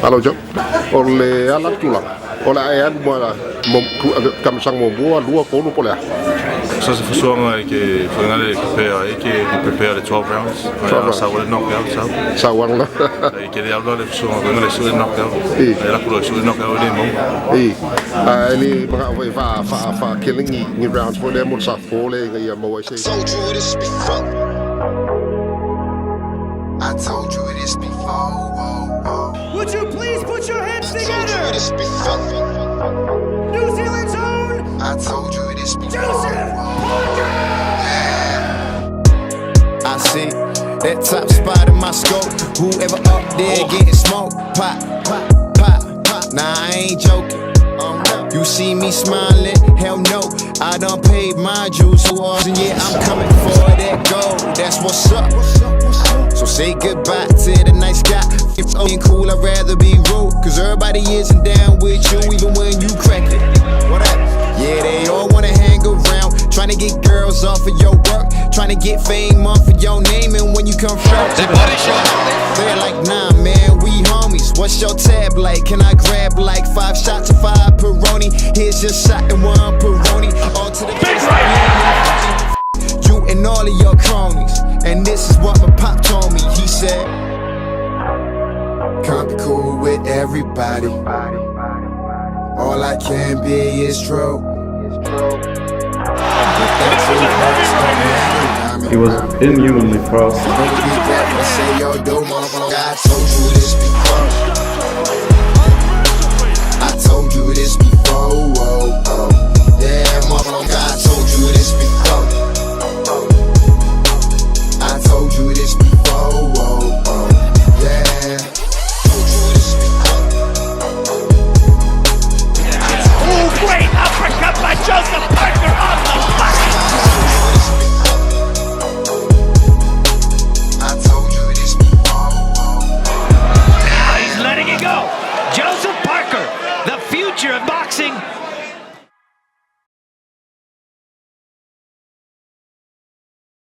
Alo Joe, o le ala tula, o le ai mo la kam sang mo bua lua ko no pola. Så se forsonger ikke finale prepare the 12 rounds. Så var det knockout så. Sa wan la. Ikke det alvor det forsonger finale så knockout. Era kulo så knockout det mo. Ni mga fa killing ni rounds for them on sa for le ngi mo say. I told you this before. Would you please put your hands together? This before. New Zealand's own. I told you this before. Joseph Parker. I see that top spot in my scope. Whoever up there getting smoked. Pop, pop, pop, pop. Nah, I ain't joking. You see me smiling? Hell no. I done paid my dues so often. Yeah, I'm coming for that gold. That's what's up. So say goodbye to the nice guy. If ain't cool, I'd rather be rude. Cause everybody isn't down with you, even when you crack it. What up? Yeah, they all wanna hang around. Trying to get girls off of your work. Trying to get fame off of your name. And when you come from they're like, nah, man, we homies. What's your tab like? Can I grab like 5 shots of 5 Peroni? Here's your shot and 1 Peroni. All to the face. You and all of your cronies. And this is what my pop told me. He said, can't be cool with everybody. All I can be is true. He was inhumanly fast. I told you this before. I told you this before. Yeah, motherfucker, I told you this before. I told you this before. Yeah. Oh, great uppercut by Joseph Parker on the body. I told you this before. Now he's letting it go. Joseph Parker, the future of boxing.